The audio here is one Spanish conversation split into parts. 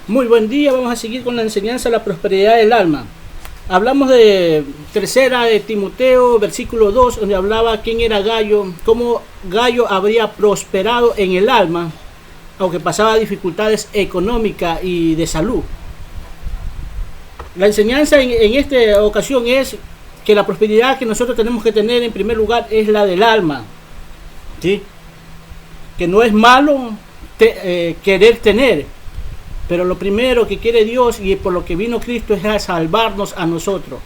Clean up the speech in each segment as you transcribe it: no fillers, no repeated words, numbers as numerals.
Muy buen día, vamos a seguir con la enseñanza de la prosperidad del alma. Hablamos de tercera de Timoteo, versículo 2, donde hablaba quién era Gallo, cómo Gallo habría prosperado en el alma, aunque pasaba dificultades económicas y de salud. La enseñanza en esta ocasión es que la prosperidad que nosotros tenemos que tener en primer lugar es la del alma, ¿sí? Que no es malo querer tener, pero lo primero que quiere Dios y por lo que vino Cristo es a salvarnos a nosotros.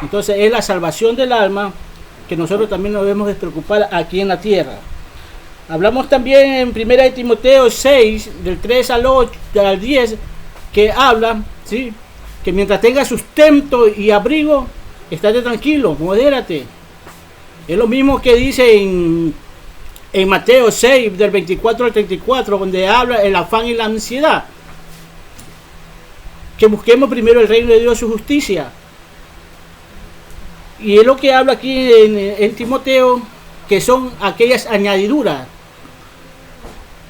Entonces es la salvación del alma que nosotros también nos debemos de preocupar aquí en la tierra. Hablamos también en 1 de Timoteo 6, del 3 al 8, al 10, que habla, ¿sí?, que mientras tengas sustento y abrigo, estate tranquilo, modérate. Es lo mismo que dice en Mateo 6, del 24 al 34, donde habla el afán y la ansiedad. Que busquemos primero el reino de Dios y su justicia. Y es lo que habla aquí en Timoteo, que son aquellas añadiduras.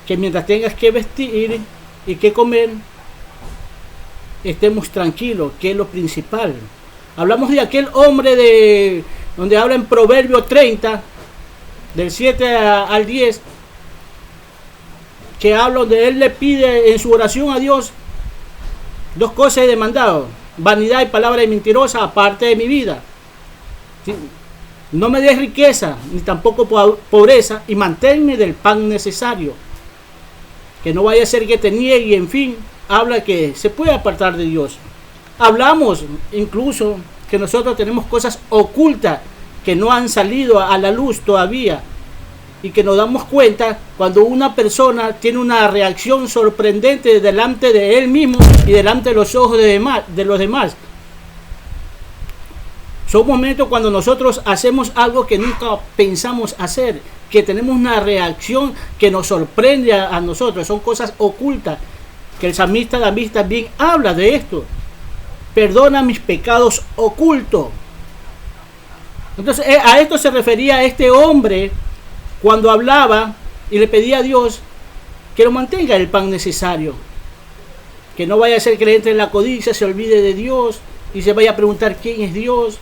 Que mientras tengas que vestir y que comer, estemos tranquilos, que es lo principal. Hablamos de aquel hombre donde habla en Proverbio 30, del 7 al 10, que habla donde él le pide en su oración a Dios dos cosas he demandado: vanidad y palabra mentirosa aparte de mi vida. ¿Sí? No me des riqueza ni tampoco pobreza, y manténme del pan necesario, que no vaya a ser que te niegue. Y en fin, habla que se puede apartar de Dios. Hablamos incluso que nosotros tenemos cosas ocultas que no han salido a la luz todavía, y que nos damos cuenta cuando una persona tiene una reacción sorprendente delante de él mismo y delante de los ojos de los demás. Son momentos cuando nosotros hacemos algo que nunca pensamos hacer, que tenemos una reacción que nos sorprende a nosotros. Son cosas ocultas que el salmista David también habla de esto. Perdona mis pecados ocultos. Entonces a esto se refería a este hombre cuando hablaba y le pedía a Dios que lo mantenga el pan necesario, que no vaya a ser que le entre en la codicia, se olvide de Dios y se vaya a preguntar quién es Dios.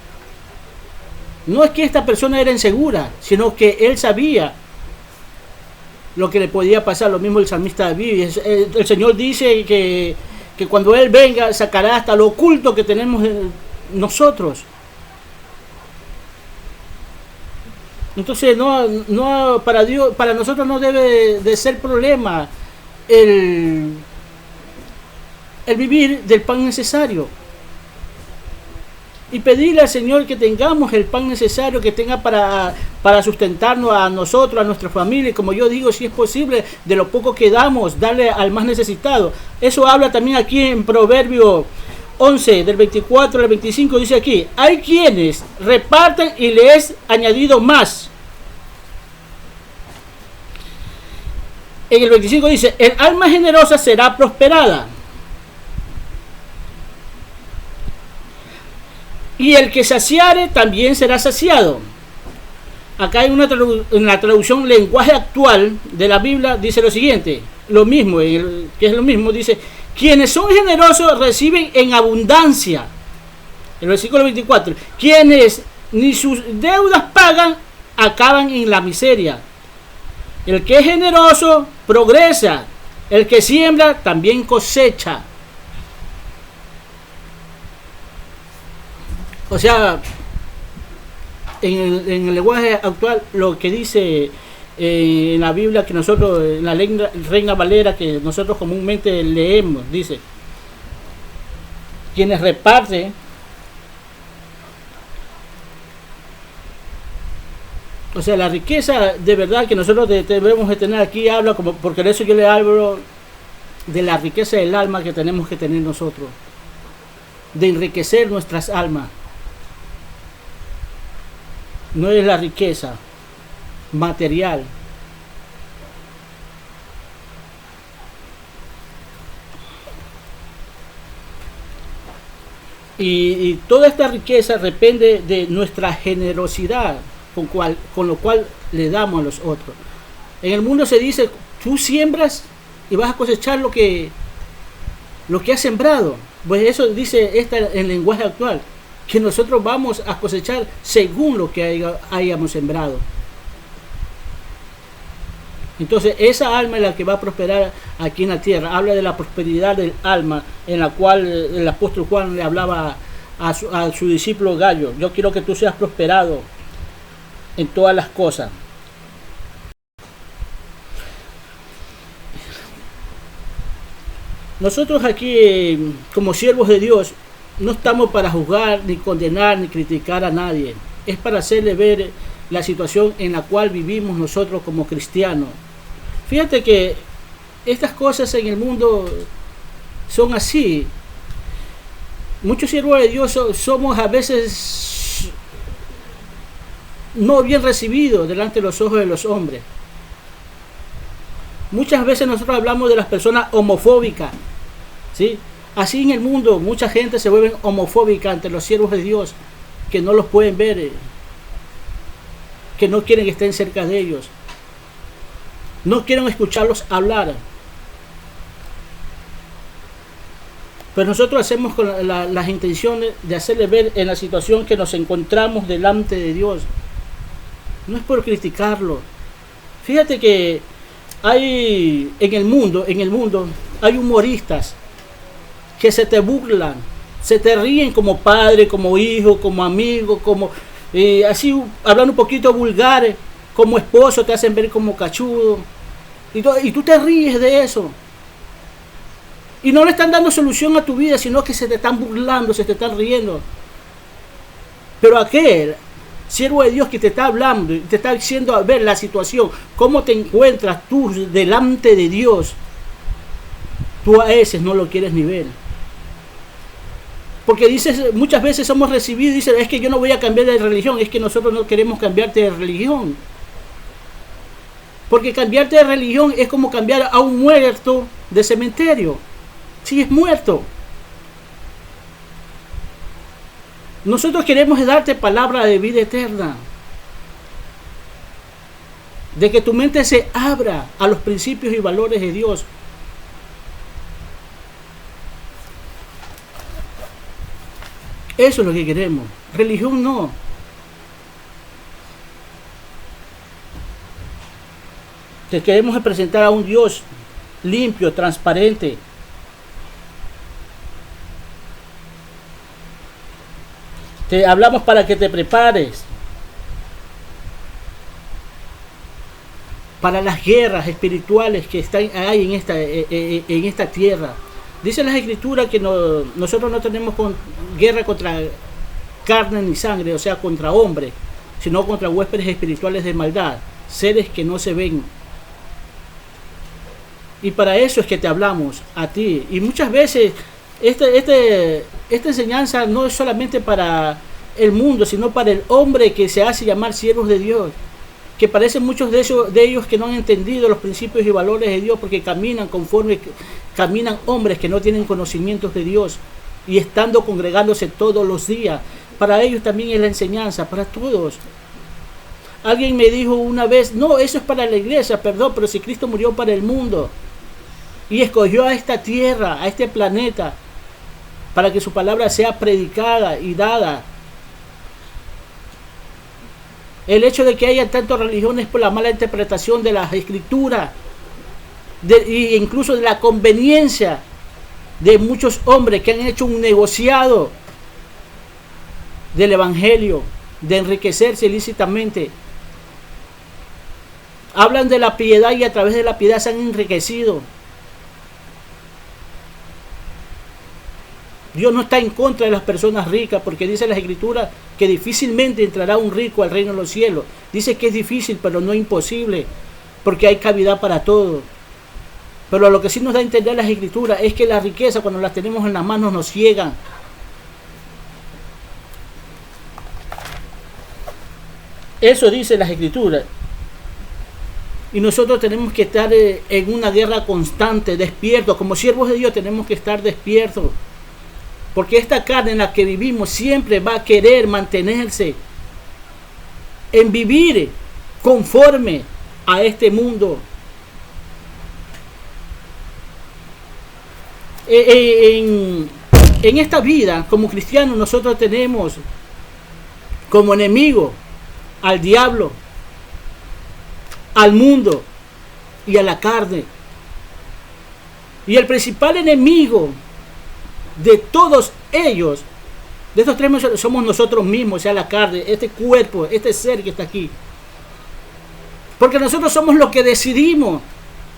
No es que esta persona era insegura, sino que él sabía lo que le podía pasar. Lo mismo el salmista David. El Señor dice que cuando Él venga sacará hasta lo oculto que tenemos nosotros. Entonces no para Dios, para nosotros no debe de ser problema el vivir del pan necesario, y pedirle al Señor que tengamos el pan necesario, que tenga para sustentarnos a nosotros, a nuestra familia, y como yo digo, si es posible, de lo poco que damos, darle al más necesitado. Eso habla también aquí en Proverbio 11, del 24 al 25, dice aquí: hay quienes reparten y le es añadido más. En el 25 dice: el alma generosa será prosperada, y el que saciare también será saciado. Acá hay en la traducción lenguaje actual de la Biblia, dice lo siguiente, lo mismo, que es lo mismo, dice: quienes son generosos reciben en abundancia. El versículo 24: quienes ni sus deudas pagan, acaban en la miseria. El que es generoso progresa, el que siembra también cosecha. O sea, en el lenguaje actual, lo que dice en la Biblia, que nosotros, en la Reina Valera, que nosotros comúnmente leemos, dice: quienes reparten, o sea, la riqueza de verdad que nosotros debemos de tener aquí, habla como, porque de eso yo le hablo de la riqueza del alma que tenemos que tener nosotros, de enriquecer nuestras almas. No es la riqueza material. Y toda esta riqueza depende de nuestra generosidad con lo cual le damos a los otros. En el mundo se dice: tú siembras y vas a cosechar lo que lo que has sembrado. Pues eso dice en lenguaje actual, que nosotros vamos a cosechar según lo que hayamos sembrado. Entonces esa alma es la que va a prosperar aquí en la tierra. Habla de la prosperidad del alma, en la cual el apóstol Juan le hablaba a su discípulo Gallo. Yo quiero que tú seas prosperado en todas las cosas. Nosotros aquí, como siervos de Dios, no estamos para juzgar, ni condenar, ni criticar a nadie. Es para hacerle ver la situación en la cual vivimos nosotros como cristianos. Fíjate que estas cosas en el mundo son así. Muchos siervos de Dios somos a veces no bien recibidos delante de los ojos de los hombres. Muchas veces nosotros hablamos de las personas homofóbicas, ¿sí? Así en el mundo mucha gente se vuelve homofóbica ante los siervos de Dios, que no los pueden ver, que no quieren que estén cerca de ellos, no quieren escucharlos hablar. Pero nosotros hacemos con las intenciones de hacerle ver en la situación que nos encontramos delante de Dios. No es por criticarlo. Fíjate que hay en el mundo hay humoristas que se te burlan, se te ríen como padre, como hijo, como amigo, como así hablando un poquito vulgares, como esposo te hacen ver como cachudo, y tú te ríes de eso. Y no le están dando solución a tu vida, sino que se te están burlando, se te están riendo. Pero aquel siervo de Dios que te está hablando, te está diciendo a ver la situación, cómo te encuentras tú delante de Dios, tú a ese no lo quieres ni ver. Porque dices, muchas veces somos recibidos y dicen, es que yo no voy a cambiar de religión, es que nosotros no queremos cambiarte de religión. Porque cambiarte de religión es como cambiar a un muerto de cementerio. Si es muerto. Nosotros queremos darte palabra de vida eterna. De que tu mente se abra a los principios y valores de Dios. Eso es lo que queremos. Religión no. Te queremos presentar a un Dios limpio, transparente. Te hablamos para que te prepares para las guerras espirituales que hay en esta tierra. Dice las Escrituras que nosotros no tenemos guerra contra carne ni sangre, o sea, contra hombres, sino contra huéspedes espirituales de maldad, seres que no se ven. Y para eso es que te hablamos a ti. Y muchas veces esta enseñanza no es solamente para el mundo, sino para el hombre que se hace llamar siervos de Dios, que parecen muchos de ellos que no han entendido los principios y valores de Dios, porque caminan hombres que no tienen conocimientos de Dios y estando congregándose todos los días. Para ellos también es la enseñanza, para todos. Alguien me dijo una vez, no, eso es para la iglesia, perdón, pero si Cristo murió para el mundo y escogió a esta tierra, a este planeta, para que su palabra sea predicada y dada. El hecho de que haya tantas religiones por la mala interpretación de las Escrituras, e incluso de la conveniencia de muchos hombres que han hecho un negociado del Evangelio, de enriquecerse ilícitamente. Hablan de la piedad y a través de la piedad se han enriquecido. Dios no está en contra de las personas ricas, porque dice las Escrituras que difícilmente entrará un rico al reino de los cielos. Dice que es difícil, pero no imposible, porque hay cavidad para todo. Pero lo que sí nos da a entender las Escrituras es que la riqueza, cuando las tenemos en las manos, nos ciegan. Eso dice las Escrituras. Y nosotros tenemos que estar en una guerra constante, despiertos. Como siervos de Dios tenemos que estar despiertos. Porque esta carne en la que vivimos siempre va a querer mantenerse en vivir conforme a este mundo. en esta vida, como cristianos, nosotros tenemos como enemigo al diablo, al mundo y a la carne. Y el principal enemigo de todos ellos, de estos tres, somos nosotros mismos, o sea, la carne, este cuerpo, este ser que está aquí. Porque nosotros somos los que decidimos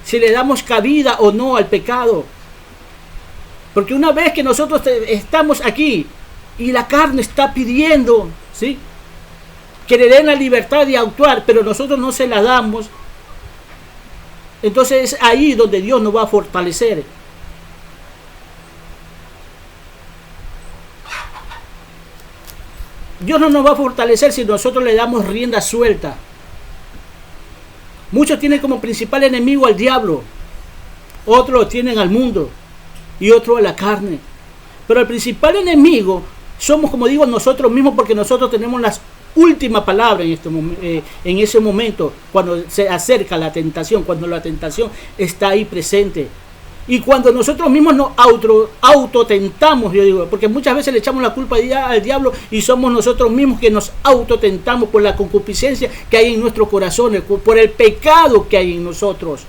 si le damos cabida o no al pecado. Porque una vez que nosotros estamos aquí y la carne está pidiendo, ¿sí?, que le den la libertad de actuar, pero nosotros no se la damos, entonces es ahí donde Dios nos va a fortalecer. Dios no nos va a fortalecer si nosotros le damos rienda suelta. Muchos tienen como principal enemigo al diablo, otros tienen al mundo y otros a la carne. Pero el principal enemigo somos, como digo, nosotros mismos, porque nosotros tenemos las última palabra en ese momento, cuando se acerca la tentación, cuando la tentación está ahí presente. Y cuando nosotros mismos nos autotentamos, yo digo, porque muchas veces le echamos la culpa al diablo y somos nosotros mismos que nos autotentamos por la concupiscencia que hay en nuestros corazones, por el pecado que hay en nosotros.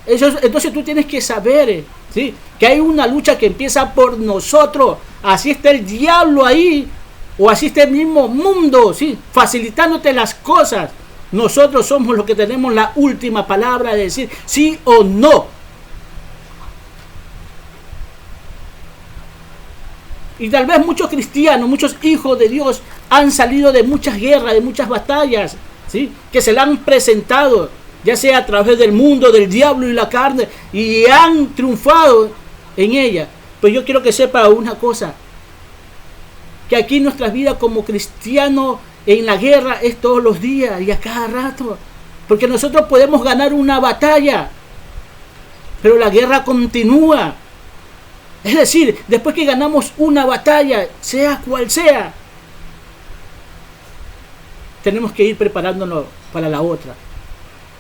Entonces tú tienes que saber, ¿sí?, que hay una lucha que empieza por nosotros. Así está el diablo ahí, o así está el mismo mundo, ¿sí?, facilitándote las cosas. Nosotros somos los que tenemos la última palabra de decir sí o no. Y tal vez muchos cristianos, muchos hijos de Dios han salido de muchas guerras, de muchas batallas, ¿sí?, que se le han presentado, ya sea a través del mundo, del diablo y la carne, y han triunfado en ella. Pues yo quiero que sepa una cosa, que aquí nuestras vidas como cristianos en la guerra es todos los días y a cada rato, porque nosotros podemos ganar una batalla, pero la guerra continúa. Es decir, después que ganamos una batalla, sea cual sea, tenemos que ir preparándonos para la otra.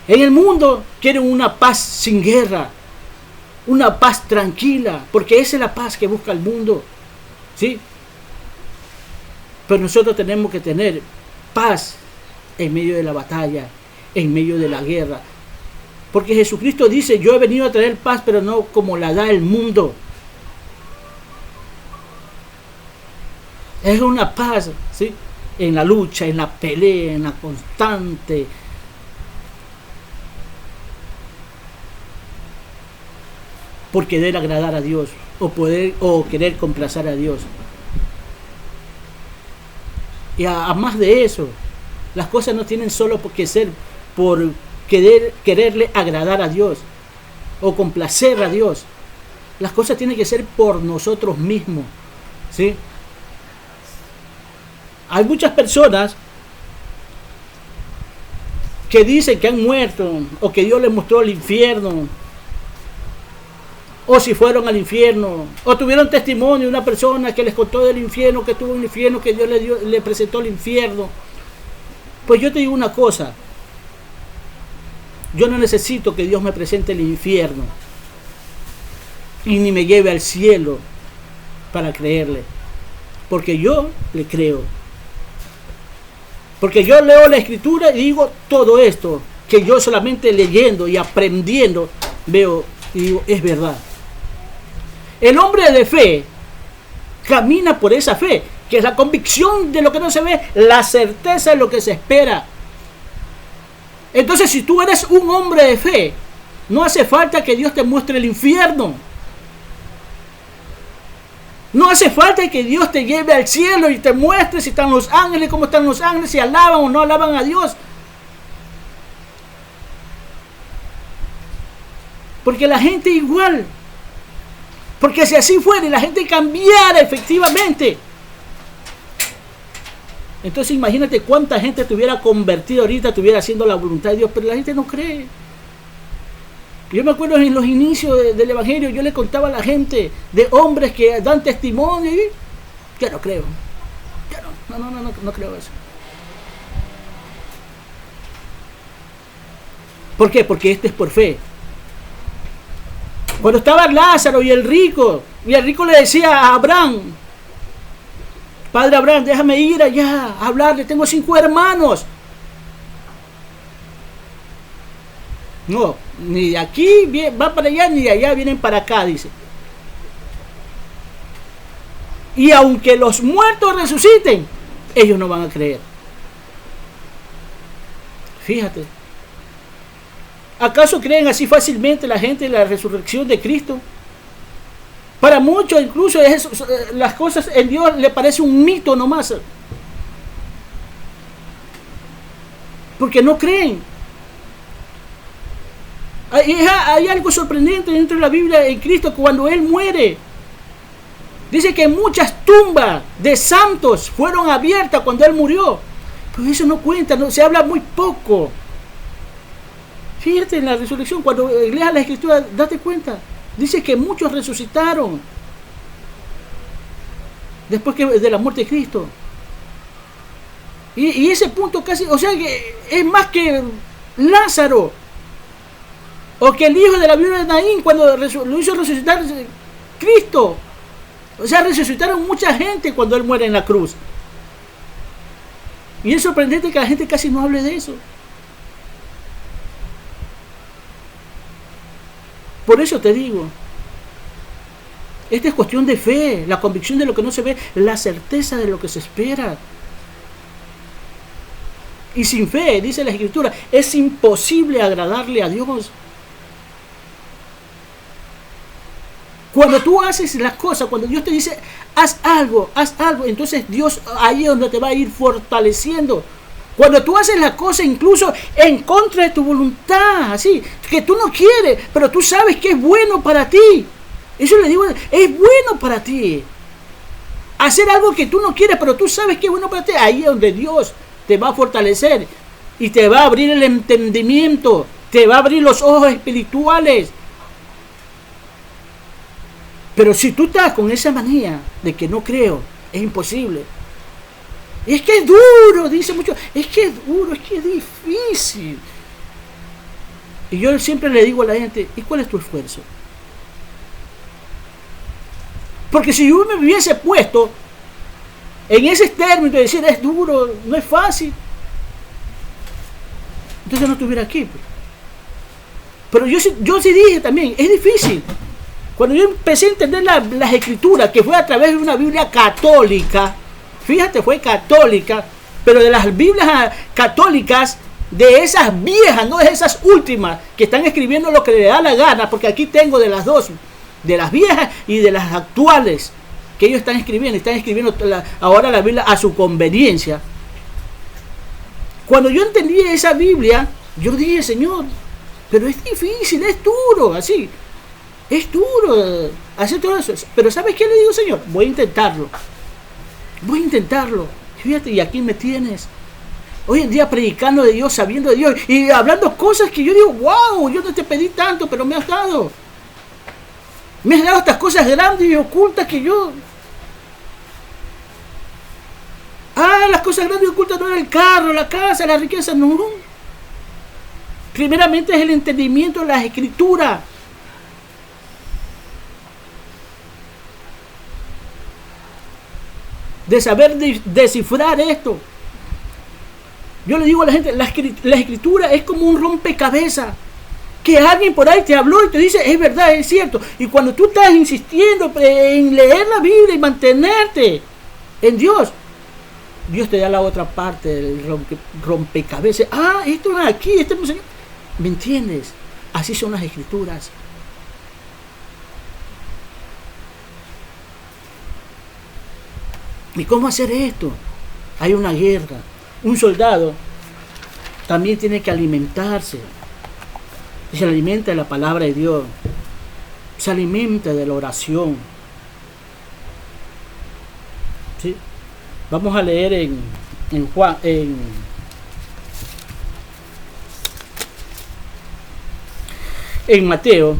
En el mundo quieren una paz sin guerra, una paz tranquila, porque esa es la paz que busca el mundo, ¿sí? Pero nosotros tenemos que tener paz en medio de la batalla, en medio de la guerra. Porque Jesucristo dice, yo he venido a traer paz, pero no como la da el mundo. Es una paz, ¿sí?, en la lucha, en la pelea, en la constante. Por querer agradar a Dios o querer complacer a Dios. Y a más de eso, las cosas no tienen solo que ser por quererle agradar a Dios o complacer a Dios. Las cosas tienen que ser por nosotros mismos, ¿sí? Hay muchas personas que dicen que han muerto o que Dios les mostró el infierno, o si fueron al infierno, o tuvieron testimonio de una persona que les contó del infierno, que estuvo en el infierno, que Dios le presentó el infierno. Pues yo te digo una cosa, yo no necesito que Dios me presente el infierno y ni me lleve al cielo para creerle, porque yo le creo, porque yo leo la escritura y digo todo esto, que yo solamente leyendo y aprendiendo veo y digo, es verdad. El hombre de fe camina por esa fe, que es la convicción de lo que no se ve, la certeza de lo que se espera. Entonces, si tú eres un hombre de fe, no hace falta que Dios te muestre el infierno. No hace falta que Dios te lleve al cielo y te muestre si están los ángeles, cómo están los ángeles, si alaban o no alaban a Dios. Porque la gente igual. Porque si así fuera y la gente cambiara efectivamente, entonces imagínate cuánta gente te hubiera convertido ahorita, estuviera haciendo la voluntad de Dios, pero la gente no cree. Yo me acuerdo en los inicios del Evangelio, yo le contaba a la gente de hombres que dan testimonio y yo no creo. Yo no creo eso. ¿Por qué? Porque este es por fe. Cuando estaba Lázaro y el rico le decía a Abraham: Padre Abraham, déjame ir allá a hablarle, tengo 5 hermanos. No, ni de aquí va para allá, ni de allá vienen para acá, dice. Y aunque los muertos resuciten, ellos no van a creer. Fíjate. ¿Acaso creen así fácilmente la gente en la resurrección de Cristo? Para muchos incluso las cosas en Dios le parece un mito nomás. Porque no creen. Hay algo sorprendente dentro de la Biblia en Cristo cuando Él muere. Dice que muchas tumbas de santos fueron abiertas cuando Él murió. Pero eso no cuenta, no, se habla muy poco. Fíjate en la resurrección, cuando leas la Escritura, date cuenta. Dice que muchos resucitaron después de la muerte de Cristo. Y ese punto casi, o sea que es más que Lázaro. O que el hijo de la viuda de Naín cuando lo hizo resucitar Cristo. O sea, resucitaron mucha gente cuando Él muere en la cruz. Y es sorprendente que la gente casi no hable de eso. Por eso te digo, esta es cuestión de fe, la convicción de lo que no se ve, la certeza de lo que se espera. Y sin fe, dice la Escritura, es imposible agradarle a Dios. Cuando tú haces las cosas, cuando Dios te dice, haz algo, entonces Dios ahí es donde te va a ir fortaleciendo. Cuando tú haces las cosas incluso en contra de tu voluntad, así, que tú no quieres, pero tú sabes que es bueno para ti. Eso le digo, es bueno para ti. Hacer algo que tú no quieres, pero tú sabes que es bueno para ti, ahí es donde Dios te va a fortalecer y te va a abrir el entendimiento, te va a abrir los ojos espirituales. Pero si tú estás con esa manía de que no creo, es imposible. Es que es duro, dice mucho, es que es duro, es que es difícil. Y yo siempre le digo a la gente, ¿y cuál es tu esfuerzo? Porque si yo me hubiese puesto en ese término de decir es duro, no es fácil, entonces no estuviera aquí. Pero yo sí dije también, es difícil. Cuando yo empecé a entender las Escrituras, que fue a través de una Biblia católica, fíjate, fue católica, pero de las Biblias católicas, de esas viejas, no de esas últimas, que están escribiendo lo que le da la gana, porque aquí tengo de las dos, de las viejas y de las actuales, que ellos están escribiendo ahora la Biblia a su conveniencia. Cuando yo entendí esa Biblia, yo dije, Señor, pero es difícil, es duro, así. Es duro hacer todo eso. Pero ¿sabes qué le digo, Señor? Voy a intentarlo. Fíjate, y aquí me tienes. Hoy en día predicando de Dios, sabiendo de Dios y hablando cosas que yo digo, wow, yo no te pedí tanto, pero me has dado. Me has dado estas cosas grandes y ocultas que yo... las cosas grandes y ocultas no eran el carro, la casa, la riqueza, no. Primeramente es el entendimiento de las Escrituras. De saber descifrar esto. Yo le digo a la gente, la Escritura es como un rompecabezas, que alguien por ahí te habló y te dice, es verdad, es cierto. Y cuando tú estás insistiendo en leer la Biblia y mantenerte en Dios, Dios te da la otra parte del rompecabezas. Esto no es aquí, ¿me entiendes? Así son las Escrituras. ¿Y cómo hacer esto? Hay una guerra. Un soldado también tiene que alimentarse. Se alimenta de la palabra de Dios. Se alimenta de la oración. ¿Sí? Vamos a leer en Juan, en Mateo.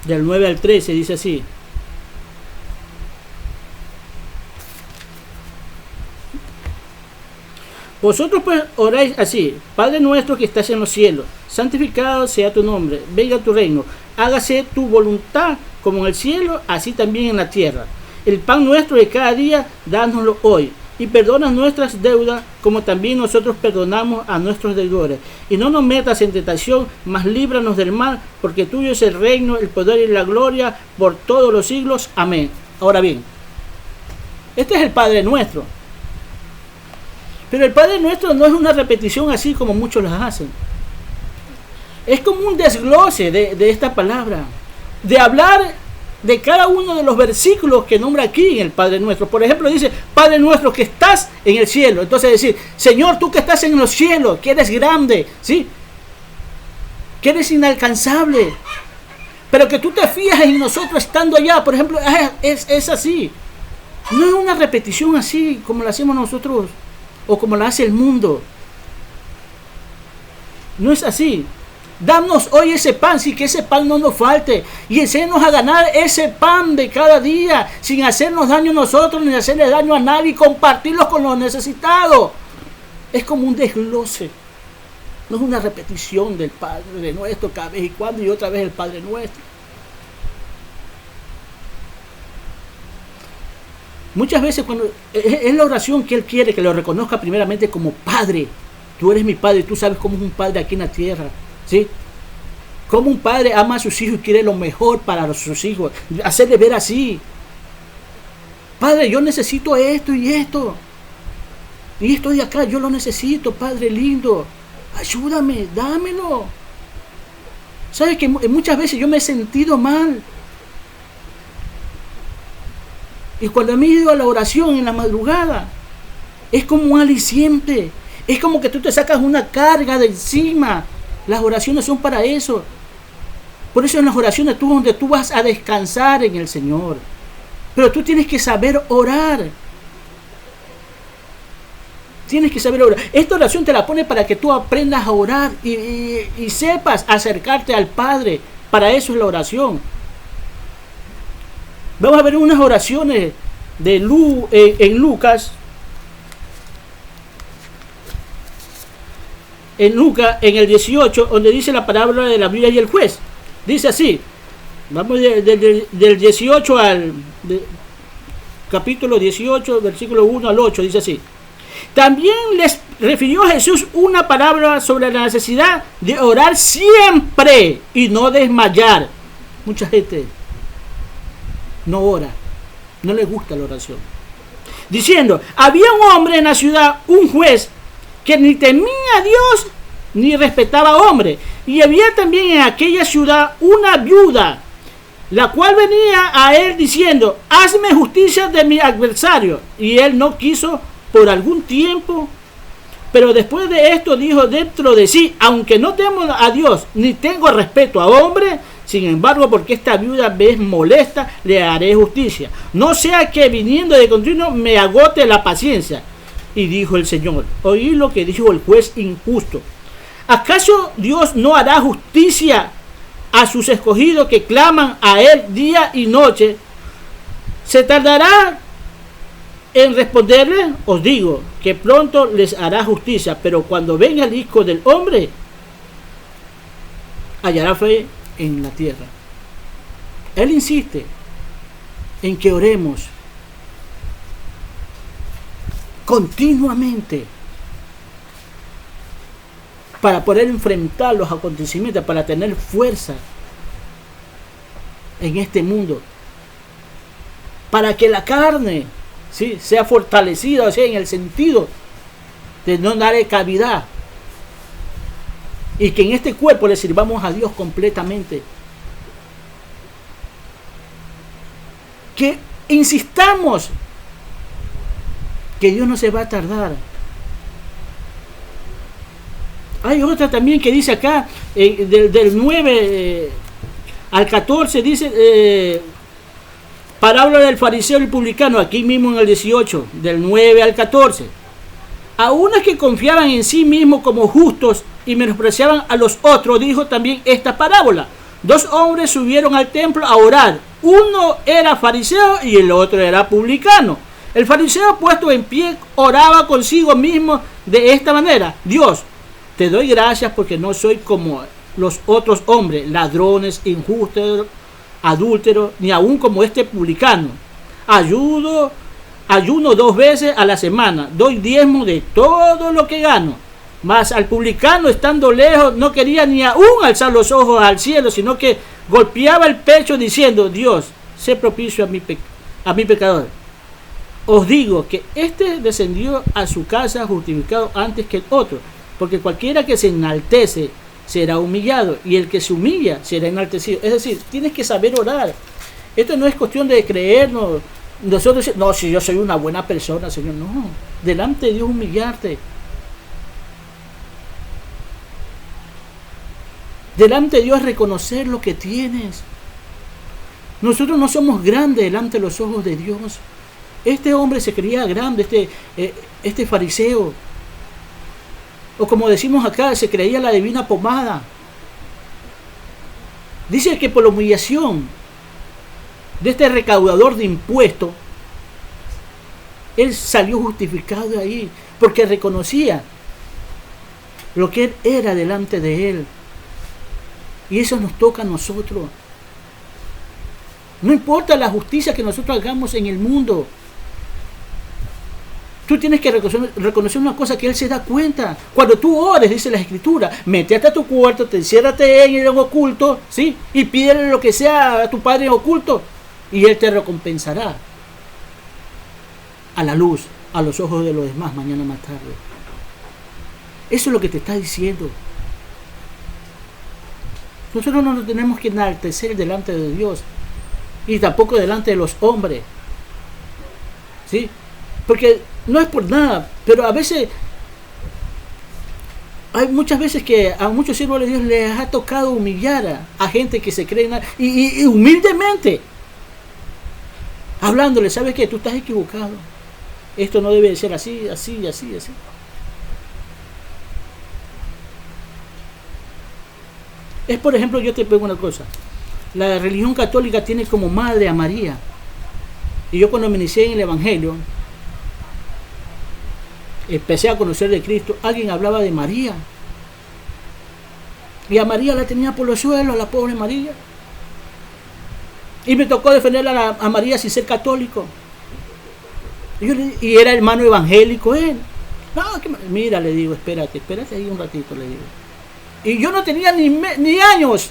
del 9 al 13, dice así. Vosotros pues oráis así: Padre nuestro que estás en los cielos, santificado sea tu nombre, venga tu reino, hágase tu voluntad como en el cielo, así también en la tierra. El pan nuestro de cada día, dánoslo hoy, y perdona nuestras deudas, como también nosotros perdonamos a nuestros deudores. Y no nos metas en tentación, mas líbranos del mal, porque tuyo es el reino, el poder y la gloria, por todos los siglos. Amén. Ahora bien, este es el Padre nuestro. Pero el Padre nuestro no es una repetición así como muchos las hacen. Es como un desglose de esta palabra, de hablar de cada uno de los versículos que nombra aquí en el Padre nuestro. Por ejemplo, dice: Padre nuestro que estás en el cielo. Entonces decir: Señor, tú que estás en los cielos, que eres grande, ¿sí?, que eres inalcanzable, pero que tú te fijas en nosotros estando allá. Por ejemplo, es así. No es una repetición así como la hacemos nosotros o como la hace el mundo. No es así. Danos hoy ese pan, sí, que ese pan no nos falte, y enséñanos a ganar ese pan de cada día, sin hacernos daño a nosotros, ni hacerle daño a nadie, y compartirlos con los necesitados. Es como un desglose, no es una repetición del Padre nuestro cada vez y cuando, y otra vez el Padre nuestro. Muchas veces cuando es la oración que Él quiere que lo reconozca primeramente como Padre. Tú eres mi Padre, tú sabes cómo es un Padre aquí en la tierra, ¿sí? Como un padre ama a sus hijos y quiere lo mejor para sus hijos. Hacerle ver así: Padre, yo necesito esto y esto. Y esto de acá, yo lo necesito, Padre lindo. Ayúdame, dámelo. ¿Sabes que muchas veces yo me he sentido mal? Y cuando me he ido a la oración en la madrugada, es como un aliciente. Es como que tú te sacas una carga de encima. Las oraciones son para eso. Por eso en las oraciones donde tú vas a descansar en el Señor. Pero tú tienes que saber orar. Tienes que saber orar. Esta oración te la pone para que tú aprendas a orar y sepas acercarte al Padre. Para eso es la oración. Vamos a ver unas oraciones de en Lucas. En Lucas, en el 18, donde dice la parábola de la viuda y el juez. Dice así. Vamos del 18 al capítulo 18, versículo 1 al 8, dice así: También les refirió Jesús una parábola sobre la necesidad de orar siempre y no desmayar. Mucha gente no ora, no le gusta la oración. Diciendo: había un hombre en la ciudad, un juez, que ni temía a Dios ni respetaba a hombre. Y había también en aquella ciudad una viuda, la cual venía a él diciendo: hazme justicia de mi adversario. Y él no quiso por algún tiempo, pero después de esto dijo dentro de sí: aunque no temo a Dios ni tengo respeto a hombre, sin embargo, porque esta viuda me es molesta, le haré justicia, no sea que viniendo de continuo me agote la paciencia. Y dijo el Señor: oí lo que dijo el juez injusto. ¿Acaso Dios no hará justicia a sus escogidos que claman a Él día y noche? ¿Se tardará en responderle? Os digo que pronto les hará justicia, pero cuando venga el Hijo del Hombre, hallará fe en la tierra. Él insiste en que oremos continuamente para poder enfrentar los acontecimientos, para tener fuerza en este mundo, para que la carne, ¿sí?, sea fortalecida, o sea, en el sentido de no darle cavidad, y que en este cuerpo le sirvamos a Dios completamente. Que insistamos que Dios no se va a tardar. Hay otra también que dice acá, del 9 al 14, dice, parábola del fariseo y publicano, aquí mismo en el 18, del 9 al 14. A unos que confiaban en sí mismos como justos y menospreciaban a los otros, dijo también esta parábola. dos hombres subieron al templo a orar. Uno era fariseo y el otro era publicano. El fariseo, puesto en pie, oraba consigo mismo de esta manera: Dios, te doy gracias porque no soy como los otros hombres, ladrones, injustos, adúlteros, ni aún como este publicano. Ayuno 2 veces a la semana, doy diezmo de todo lo que gano. Mas al publicano, estando lejos, no quería ni aún alzar los ojos al cielo, sino que golpeaba el pecho diciendo: Dios, sé propicio a mi pecador. Os digo que este descendió a su casa justificado antes que el otro, porque cualquiera que se enaltece será humillado, y el que se humilla será enaltecido. Es decir, tienes que saber orar. Esto no es cuestión de creernos. Nosotros, no, si yo soy una buena persona, Señor, no. Delante de Dios humillarte. Delante de Dios reconocer lo que tienes. Nosotros no somos grandes delante de los ojos de Dios. Este hombre se creía grande, este fariseo. O como decimos acá, se creía la divina pomada. Dice que por la humillación de este recaudador de impuestos, él salió justificado de ahí, porque reconocía lo que él era delante de él. Y eso nos toca a nosotros. No importa la justicia que nosotros hagamos en el mundo. Tú tienes que reconocer una cosa, que Él se da cuenta. Cuando tú ores, dice la Escritura, métete a tu cuarto, te enciérrate en el oculto, ¿sí? Y pídele lo que sea a tu Padre en oculto, y Él te recompensará a la luz, a los ojos de los demás, mañana más tarde. Eso es lo que te está diciendo. Nosotros no nos tenemos que enaltecer delante de Dios, y tampoco delante de los hombres, ¿sí? Porque no es por nada, pero a veces, hay muchas veces que a muchos siervos de Dios les ha tocado humillar a gente que se cree, y humildemente, hablándole: ¿sabes qué? Tú estás equivocado. Esto no debe de ser así, así, así, así. Es, por ejemplo, yo te pongo una cosa. La religión católica tiene como madre a María. Y yo, cuando me inicié en el Evangelio, empecé a conocer de Cristo, alguien hablaba de María. Y a María la tenía por los suelos, a la pobre María. Y me tocó defender a María sin ser católico. Y era hermano evangélico él. No, mira, le digo, espérate ahí un ratito, le digo. Y yo no tenía ni años.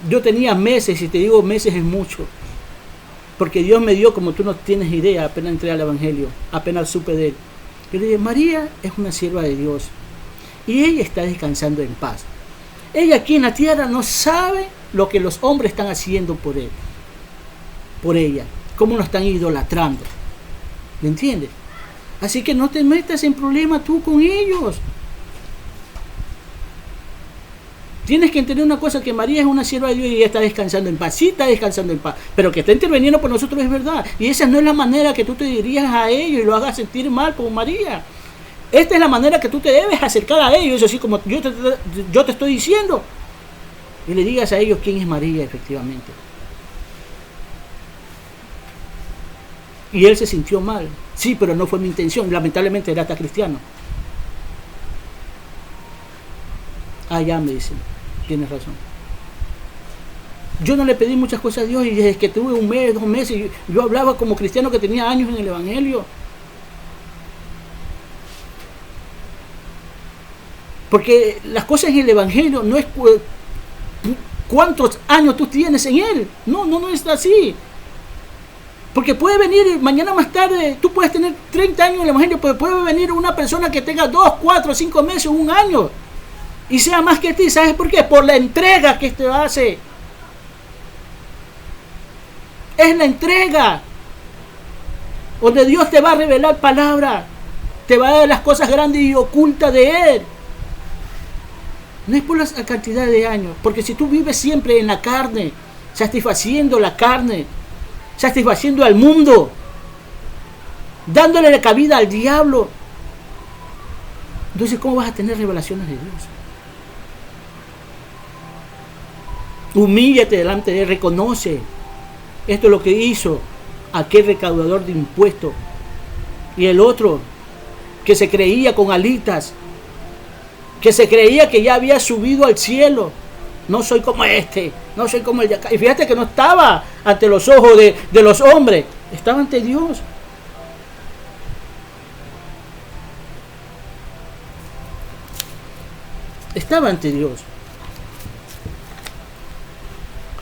Yo tenía meses, y te digo meses es mucho. Porque Dios me dio, como tú no tienes idea, apenas entré al Evangelio, apenas supe de él. Yo le dije: María es una sierva de Dios, y ella está descansando en paz. Ella aquí en la tierra no sabe lo que los hombres están haciendo por él, por ella, cómo nos están idolatrando. ¿Me entiendes? Así que no te metas en problemas tú con ellos. Tienes que entender una cosa, que María es una sierva de Dios y ella está descansando en paz. Sí, está descansando en paz, pero que está interviniendo por nosotros es verdad. Y esa no es la manera que tú te dirías a ellos y lo hagas sentir mal como María. Esta es la manera que tú te debes acercar a ellos, así como yo te estoy diciendo. Y le digas a ellos quién es María efectivamente. Y él se sintió mal. Sí, pero no fue mi intención. Lamentablemente era hasta cristiano. Ah, ya, me dicen. Tienes razón. Yo no le pedí muchas cosas a Dios, y desde que tuve 1 mes, 2 meses, yo hablaba como cristiano que tenía años en el Evangelio. Porque las cosas en el Evangelio no es cuántos años tú tienes en él. No es así. Porque puede venir mañana más tarde, tú puedes tener 30 años en el Evangelio, pero puede venir una persona que tenga 2, 4, 5 meses, 1 año, y sea más que ti. ¿Sabes por qué? Por la entrega que te hace. Es la entrega donde Dios te va a revelar palabra, te va a dar las cosas grandes y ocultas de Él. No es por la cantidad de años, porque si tú vives siempre en la carne, satisfaciendo la carne, satisfaciendo al mundo, dándole la cabida al diablo, entonces ¿cómo vas a tener revelaciones de Dios? Humíllate delante de Él, reconoce. Esto es lo que hizo aquel recaudador de impuestos. Y el otro, que se creía con alitas, que se creía que ya había subido al cielo. No soy como este, no soy como el de acá. Y fíjate que no estaba ante los ojos de los hombres, estaba ante Dios. Estaba ante Dios.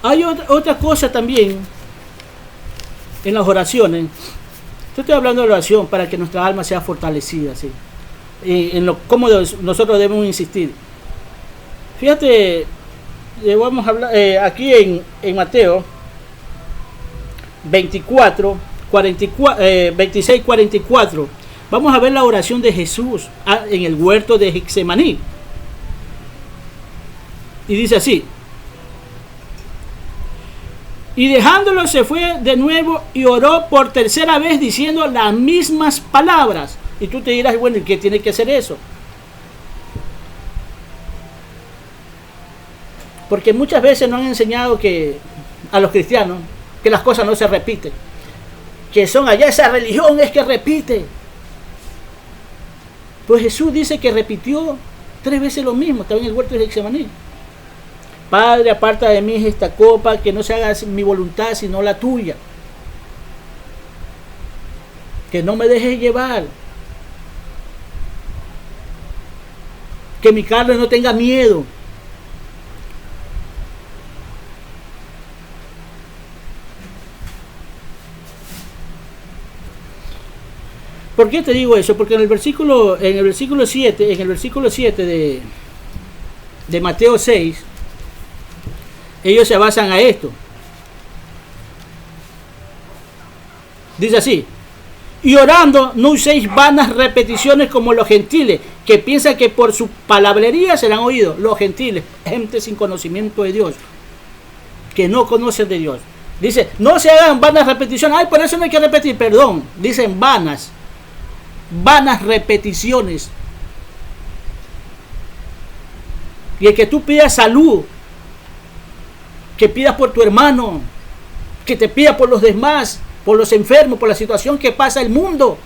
Hay otra cosa también en las oraciones. Yo estoy hablando de oración para que nuestra alma sea fortalecida, ¿sí? Y en cómo nosotros debemos insistir. Fíjate, vamos a hablar aquí en Mateo 24, 26, 44. Vamos a ver la oración de Jesús en el huerto de Getsemaní. Y dice así: y dejándolo se fue de nuevo y oró por tercera vez diciendo las mismas palabras. Y tú te dirás, bueno, ¿y qué tiene que hacer eso? Porque muchas veces nos han enseñado que a los cristianos que las cosas no se repiten, que son allá, esa religión es que repite. Pues Jesús dice que repitió 3 veces lo mismo, estaba en el huerto de Getsemaní. Padre, aparta de mí esta copa, que no se haga mi voluntad sino la tuya. Que no me dejes llevar. Que mi carne no tenga miedo. ¿Por qué te digo eso? Porque en el versículo 7 de Mateo 6, ellos se basan a esto. Dice así: y orando no uséis vanas repeticiones como los gentiles, que piensan que por su palabrería serán oídos. Los gentiles, gente sin conocimiento de Dios, que no conocen de Dios. Dice, no se hagan vanas repeticiones. Ay, por eso no hay que repetir, perdón. Dicen vanas repeticiones. Y el que tú pidas salud, que pidas por tu hermano, que te pidas por los demás, por los enfermos, por la situación que pasa el mundo,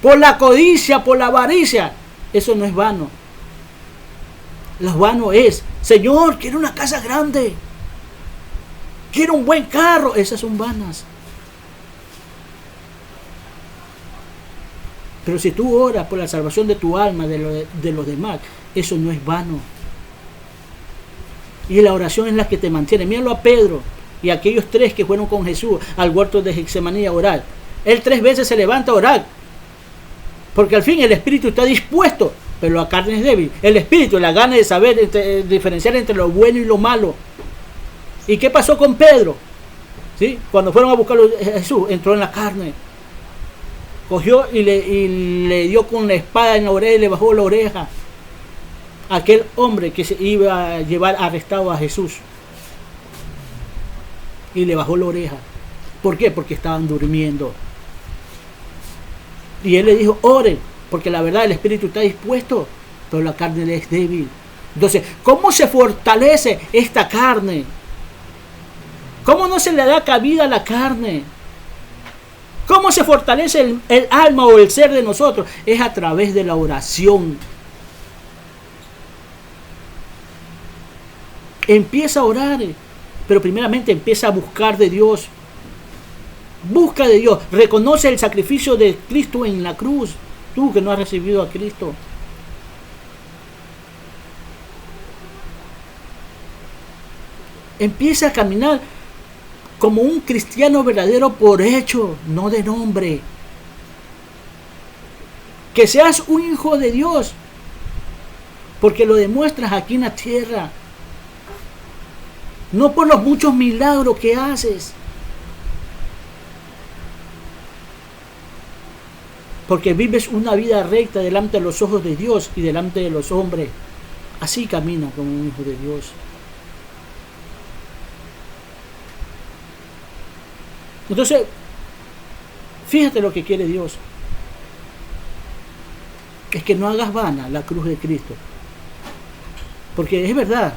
por la codicia, por la avaricia, eso no es vano. Lo vano es: Señor, quiero una casa grande, quiero un buen carro. Esas son vanas. Pero si tú oras por la salvación de tu alma, de los demás, eso no es vano. Y la oración es la que te mantiene. Míralo a Pedro y a aquellos 3 que fueron con Jesús al huerto de Getsemaní a orar. Él 3 veces se levanta a orar, porque al fin el espíritu está dispuesto, pero la carne es débil. El espíritu, la gana de saber diferenciar entre lo bueno y lo malo. ¿Y qué pasó con Pedro? ¿Sí? Cuando fueron a buscar a Jesús, entró en la carne. Cogió y le dio con la espada en la oreja y le bajó la oreja. Aquel hombre que se iba a llevar arrestado a Jesús, y le bajó la oreja. ¿Por qué? Porque estaban durmiendo. Y él le dijo: oren, porque la verdad el espíritu está dispuesto, pero la carne es débil. Entonces, ¿cómo se fortalece esta carne? ¿Cómo no se le da cabida a la carne? ¿Cómo se fortalece el alma o el ser de nosotros? Es a través de la oración. Empieza a orar, pero primeramente empieza a buscar de Dios. Busca de Dios. Reconoce el sacrificio de Cristo en la cruz. Tú que no has recibido a Cristo. Empieza a caminar como un cristiano verdadero por hecho, no de nombre. Que seas un hijo de Dios, porque lo demuestras aquí en la tierra. No por los muchos milagros que haces, porque vives una vida recta delante de los ojos de Dios y delante de los hombres. Así camina como un hijo de Dios. Entonces, fíjate lo que quiere Dios. Es que no hagas vana la cruz de Cristo. Porque es verdad,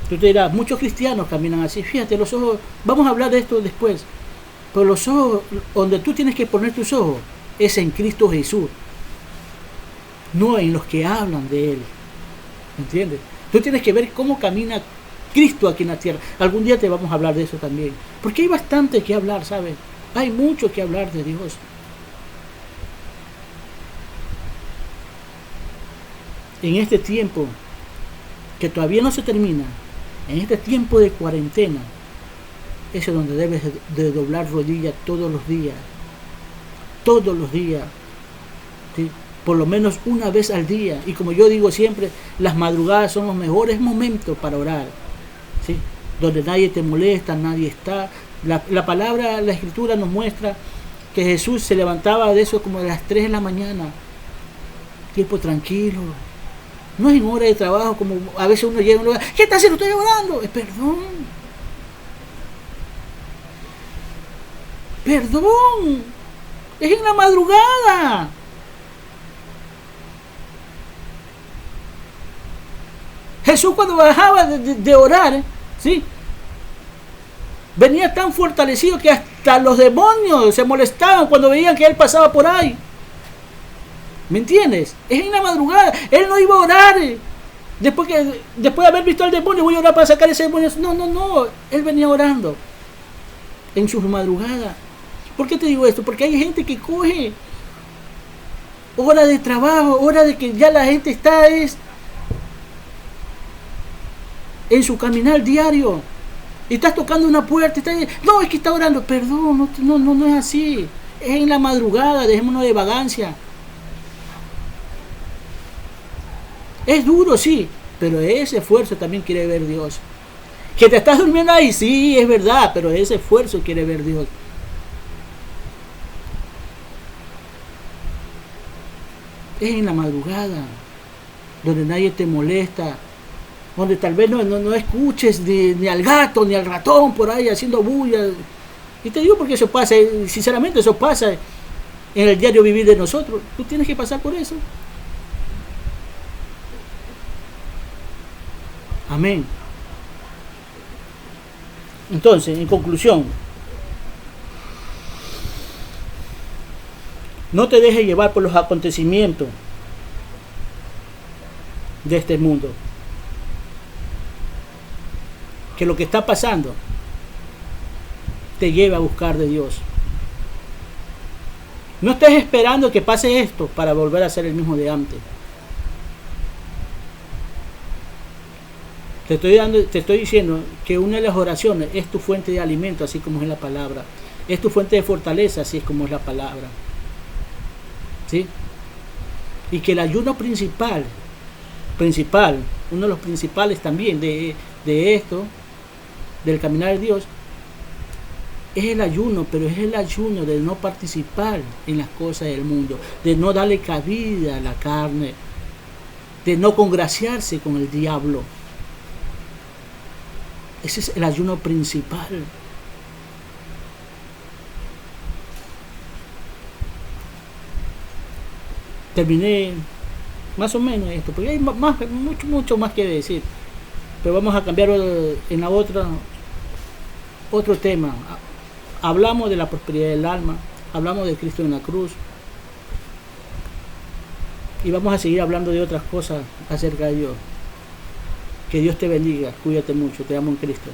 Tú te dirás, muchos cristianos caminan así. Fíjate, los ojos, vamos a hablar de esto después. Pero los ojos, donde tú tienes que poner tus ojos, es en Cristo Jesús. No en los que hablan de Él. ¿Entiendes? Tú tienes que ver cómo camina Cristo aquí en la tierra. Algún día te vamos a hablar de eso también. Porque hay bastante que hablar, ¿sabes? Hay mucho que hablar de Dios. En este tiempo, que todavía no se termina, en este tiempo de cuarentena, eso es donde debes de doblar rodillas todos los días. Todos los días. ¿Sí? Por lo menos una vez al día. Y como yo digo siempre, las madrugadas son los mejores momentos para orar. ¿Sí? Donde nadie te molesta, nadie está. La palabra, la escritura nos muestra que Jesús se levantaba de eso como de las 3 de la mañana. Tiempo tranquilo. No es en hora de trabajo como a veces uno llega a un lugar. ¿Qué está haciendo? Estoy orando. Perdón. Perdón. Es en la madrugada. Jesús cuando bajaba de orar, ¿sí? Venía tan fortalecido que hasta los demonios se molestaban cuando veían que Él pasaba por ahí. ¿Me entiendes? Es en la madrugada. Él no iba a orar. Después de haber visto al demonio, voy a orar para sacar ese demonio. No. Él venía orando en sus madrugadas. ¿Por qué te digo esto? Porque hay gente que coge hora de trabajo, hora de que ya la gente está en su caminar diario. Y estás tocando una puerta. No, es que está orando. Perdón, no es así. Es en la madrugada. Dejémonos de vagancia. Es duro, sí, pero ese esfuerzo también quiere ver Dios. Que te estás durmiendo ahí, sí, es verdad, pero ese esfuerzo quiere ver Dios. Es en la madrugada, donde nadie te molesta, donde tal vez no escuches ni al gato ni al ratón por ahí haciendo bulla. Y te digo porque eso pasa, sinceramente eso pasa en el diario vivir de nosotros. Tú tienes que pasar por eso. Amén. Entonces, en conclusión, no te dejes llevar por los acontecimientos de este mundo. Que lo que está pasando te lleve a buscar de Dios. No estés esperando que pase esto para volver a ser el mismo de antes. Te estoy diciendo que una de las oraciones es tu fuente de alimento, así como es la palabra. Es tu fuente de fortaleza, así es como es la palabra. ¿Sí? Y que el ayuno principal, uno de los principales también de esto, del caminar de Dios, es el ayuno, pero es el ayuno de no participar en las cosas del mundo, de no darle cabida a la carne, de no congraciarse con el diablo. Ese es el ayuno principal. Terminé más o menos esto, porque hay mucho más que decir. Pero vamos a cambiar en la otro tema. Hablamos de la prosperidad del alma, hablamos de Cristo en la cruz. Y vamos a seguir hablando de otras cosas acerca de Dios. Que Dios te bendiga, cuídate mucho, te amo en Cristo.